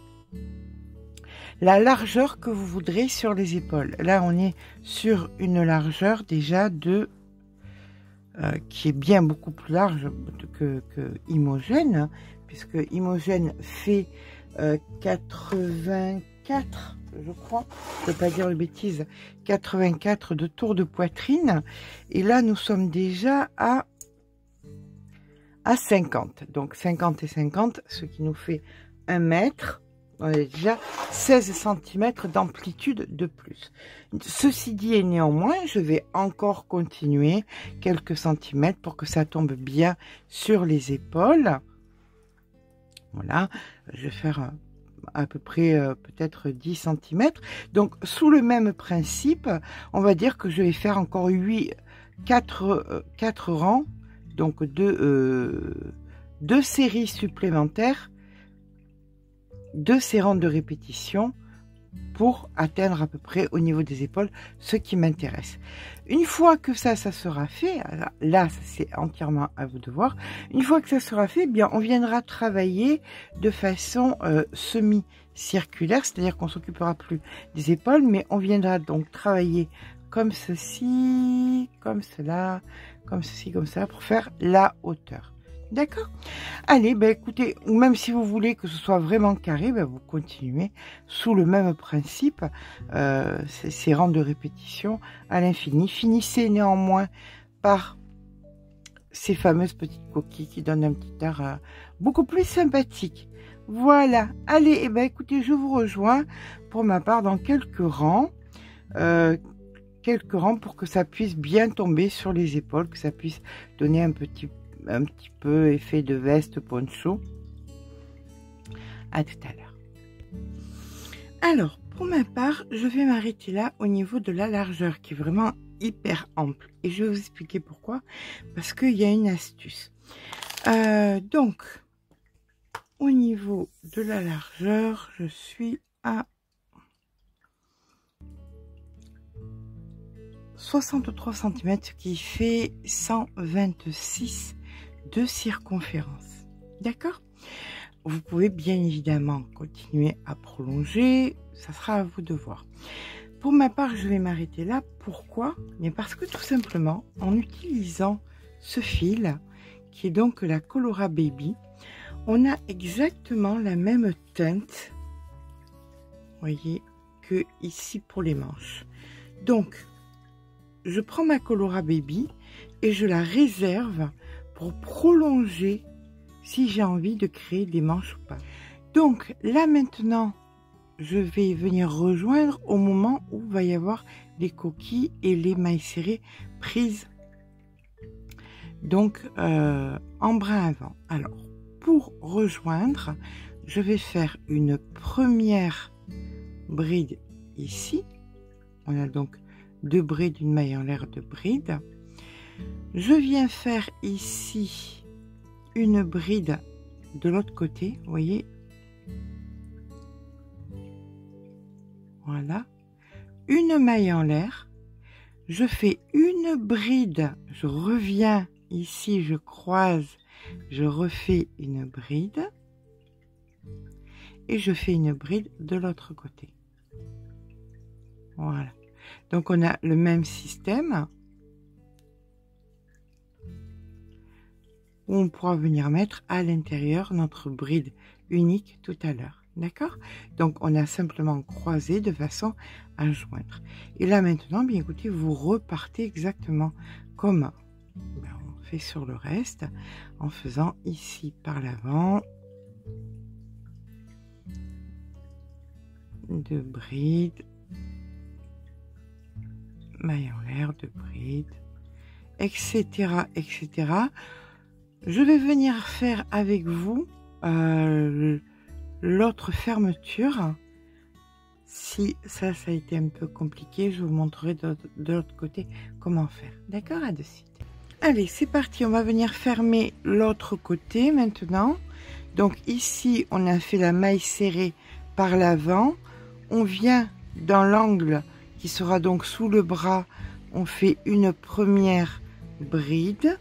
la largeur que vous voudrez sur les épaules. Là, on est sur une largeur déjà de qui est bien beaucoup plus large que Imogène, puisque Imogène fait 84, je crois, je ne peux pas dire de bêtises, 84 de tour de poitrine, et là nous sommes déjà à 50, donc 50 et 50, ce qui nous fait 1 mètre, On a déjà 16 cm d'amplitude de plus. Ceci dit et néanmoins, je vais encore continuer quelques centimètres pour que ça tombe bien sur les épaules. Voilà, je vais faire à peu près peut-être 10 cm. Donc sous le même principe, on va dire que je vais faire encore 4 rangs, donc deux séries supplémentaires de ces rangs de répétition pour atteindre à peu près au niveau des épaules ce qui m'intéresse. Une fois que ça sera fait, là c'est entièrement à vous de voir, une fois que ça sera fait, eh bien on viendra travailler de façon semi-circulaire, c'est-à-dire qu'on s'occupera plus des épaules, mais on viendra donc travailler comme ceci, comme cela, comme ceci, comme ça, pour faire la hauteur. D'accord? Allez, ben écoutez, ou même si vous voulez que ce soit vraiment carré, ben vous continuez sous le même principe, ces rangs de répétition à l'infini. Finissez néanmoins par ces fameuses petites coquilles qui donnent un petit air beaucoup plus sympathique. Voilà, allez, et ben écoutez, je vous rejoins pour ma part dans quelques rangs pour que ça puisse bien tomber sur les épaules, que ça puisse donner un petit peu effet de veste poncho. À tout à l'heure. Alors, pour ma part, je vais m'arrêter là au niveau de la largeur qui est vraiment hyper ample. Et je vais vous expliquer pourquoi. Parce qu'il y a une astuce. Donc, au niveau de la largeur, je suis à 63 cm, ce qui fait 126 de circonférence. D'accord? Vous pouvez bien évidemment continuer à prolonger, ça sera à vous de voir. Pour ma part, je vais m'arrêter là. Pourquoi? Mais parce que tout simplement, en utilisant ce fil, qui est donc la Colora Baby, on a exactement la même teinte, voyez, que ici pour les manches. Donc, je prends ma Colora Baby et je la réserve pour prolonger si j'ai envie de créer des manches ou pas. Donc là maintenant, je vais venir rejoindre au moment où il va y avoir les coquilles et les mailles serrées prises. Donc en brin avant. Alors pour rejoindre, je vais faire une première bride ici. On a donc 2 brides, une maille en l'air, 2 brides. Je viens faire ici une bride de l'autre côté, vous voyez. Voilà. Une maille en l'air. Je fais une bride, je reviens ici, je croise, je refais une bride. Et je fais une bride de l'autre côté. Voilà. Donc on a le même système où on pourra venir mettre à l'intérieur notre bride unique tout à l'heure. D'accord? Donc on a simplement croisé de façon à joindre. Et là maintenant, bien écoutez, vous repartez exactement comme on fait sur le reste, en faisant ici par l'avant 2 brides, maille en l'air, 2 brides, etc., etc. Je vais venir faire avec vous l'autre fermeture. Si ça a été un peu compliqué, je vous montrerai de l'autre côté comment faire. D'accord? À de suite. Allez, c'est parti. On va venir fermer l'autre côté maintenant. Donc ici, on a fait la maille serrée par l'avant. On vient dans l'angle qui sera donc sous le bras. On fait une première bride.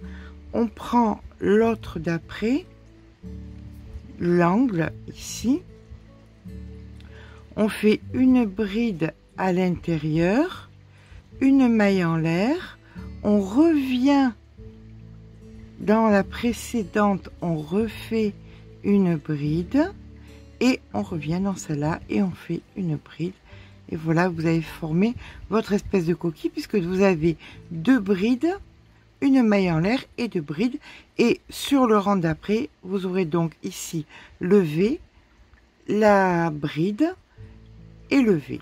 On prend l'autre d'après, l'angle ici. On fait une bride à l'intérieur, une maille en l'air. On revient dans la précédente, on refait une bride et on revient dans celle-là et on fait une bride. Et voilà, vous avez formé votre espèce de coquille puisque vous avez 2 brides, une maille en l'air et 2 brides. Et sur le rang d'après, vous aurez donc ici le V, la bride est levée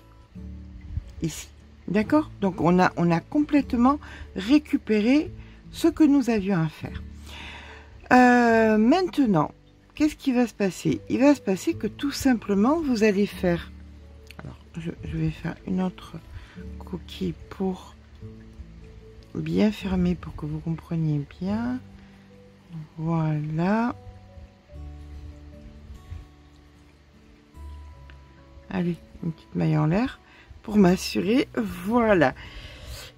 ici. D'accord? Donc on a complètement récupéré ce que nous avions à faire. Maintenant, qu'est-ce qui va se passer? Il va se passer que tout simplement, vous allez faire... Alors, je vais faire une autre coquille pour bien fermer, pour que vous compreniez bien. Voilà. Allez, une petite maille en l'air pour m'assurer. Voilà.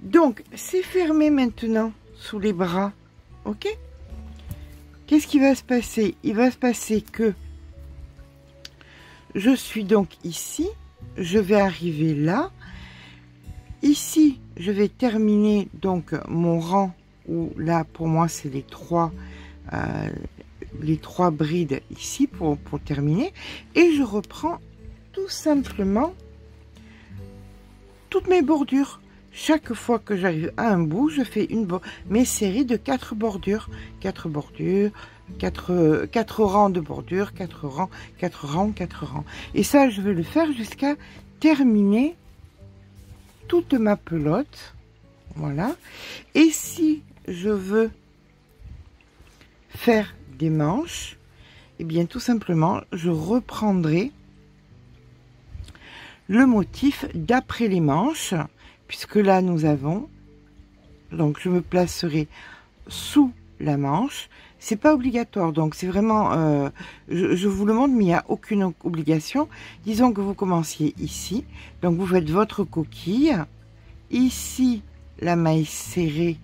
Donc, c'est fermé maintenant sous les bras. Ok? Qu'est-ce qui va se passer? Il va se passer que je suis donc ici. Je vais arriver là. Ici, je vais terminer donc mon rang où là, pour moi, c'est les trois brides ici pour terminer. Et je reprends tout simplement toutes mes bordures. Chaque fois que j'arrive à un bout, je fais mes séries de 4 bordures. 4 bordures, 4 rangs de bordures, 4 rangs, 4 rangs, 4 rangs. Et ça, je vais le faire jusqu'à terminer toute ma pelote. Voilà. Et si je veux faire des manches, et bien tout simplement, je reprendrai le motif d'après les manches, puisque là nous avons, donc je me placerai sous la manche. C'est pas obligatoire, donc c'est vraiment, je vous le montre, mais il n'y a aucune obligation. Disons que vous commenciez ici, donc vous faites votre coquille, ici la maille serrée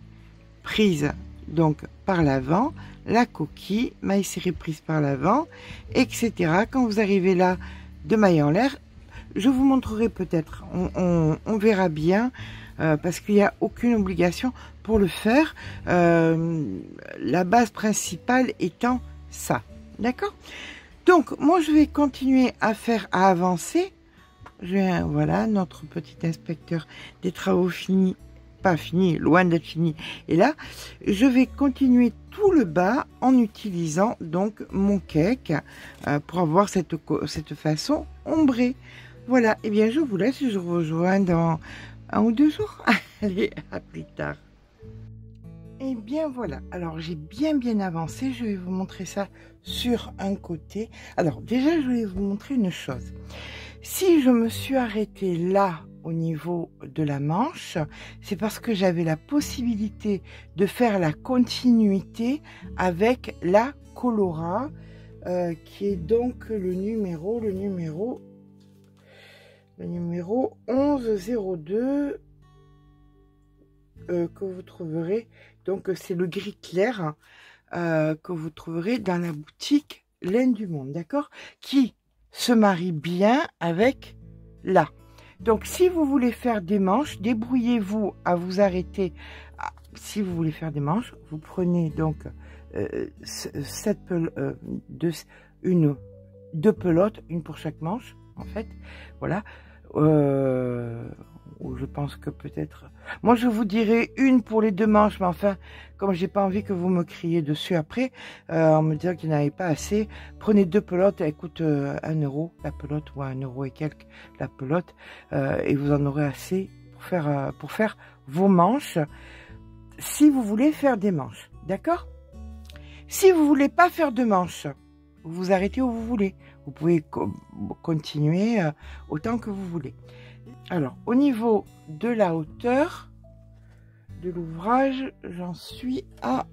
prise donc par l'avant, la coquille, maille serrée prise par l'avant, etc. Quand vous arrivez là, de maille en l'air, je vous montrerai peut-être, on verra bien, parce qu'il n'y a aucune obligation pour le faire, la base principale étant ça, d'accord? Donc moi je vais continuer à avancer. Voilà notre petit inspecteur des travaux finis, pas fini, loin d'être fini, et là je vais continuer tout le bas en utilisant donc mon cake pour avoir cette façon ombrée. Voilà, et bien je vous laisse, je vous rejoins dans 1 ou 2 jours. Allez, à plus tard. Et bien voilà, alors j'ai bien avancé, je vais vous montrer ça sur un côté. Alors déjà, je vais vous montrer une chose. Si je me suis arrêtée là au niveau de la manche, c'est parce que j'avais la possibilité de faire la continuité avec la Colora, qui est donc le numéro 1102 que vous trouverez, donc c'est le gris clair que vous trouverez dans la boutique Laine du Monde, d'accord, qui se marie bien avec là. Donc si vous voulez faire des manches, débrouillez-vous à vous arrêter. Si vous voulez faire des manches, vous prenez donc deux pelotes, une pour chaque manche en fait, voilà. Je pense que peut-être, moi je vous dirais une pour les 2 manches, mais enfin comme j'ai pas envie que vous me criez dessus après en me disant qu'il n'y en avait pas assez, prenez 2 pelotes, elle coûte 1 € la pelote, ou 1 € et quelques la pelote, et vous en aurez assez pour faire vos manches si vous voulez faire des manches, d'accord? Si vous voulez pas faire de manches, vous vous arrêtez où vous voulez. Vous pouvez continuer autant que vous voulez. Alors, au niveau de la hauteur de l'ouvrage, j'en suis à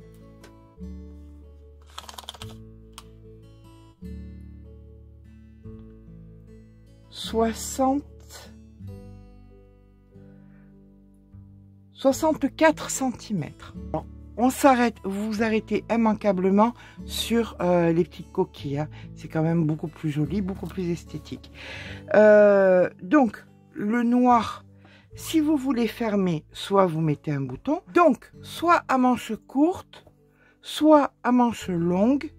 64 cm. On s'arrête, vous vous arrêtez immanquablement sur les petites coquilles, hein. C'est quand même beaucoup plus joli, beaucoup plus esthétique. Donc, le noir, si vous voulez fermer, soit vous mettez un bouton. Donc, soit à manches courtes, soit à manches longues,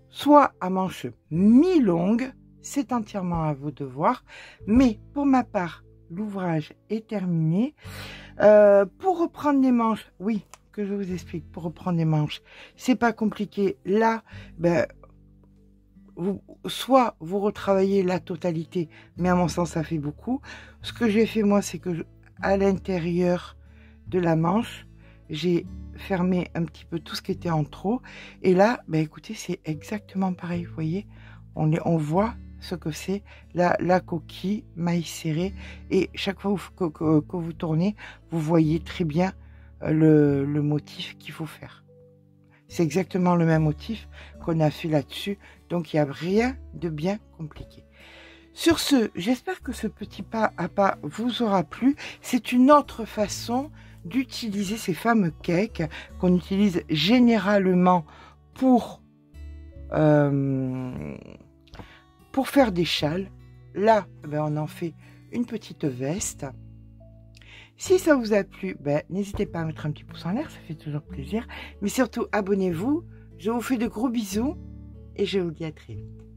soit à manches mi-longues. C'est entièrement à vos devoirs. Mais pour ma part, l'ouvrage est terminé. Pour reprendre les manches, oui, que je vous explique, pour reprendre les manches, c'est pas compliqué. Là, ben, soit vous retravaillez la totalité, mais à mon sens ça fait beaucoup. Ce que j'ai fait moi, c'est que à l'intérieur de la manche, j'ai fermé un petit peu tout ce qui était en trop. Et là, ben écoutez, c'est exactement pareil. Vous voyez, on voit ce que c'est la coquille maille serrée. Et chaque fois que vous tournez, vous voyez très bien le motif qu'il faut faire. C'est exactement le même motif qu'on a fait là-dessus. Donc, il n'y a rien de bien compliqué. Sur ce, j'espère que ce petit pas à pas vous aura plu. C'est une autre façon d'utiliser ces fameux cakes qu'on utilise généralement pour faire des châles. Là, ben, on en fait une petite veste. Si ça vous a plu, ben, n'hésitez pas à mettre un petit pouce en l'air, ça fait toujours plaisir. Mais surtout, abonnez-vous. Je vous fais de gros bisous et je vous dis à très vite.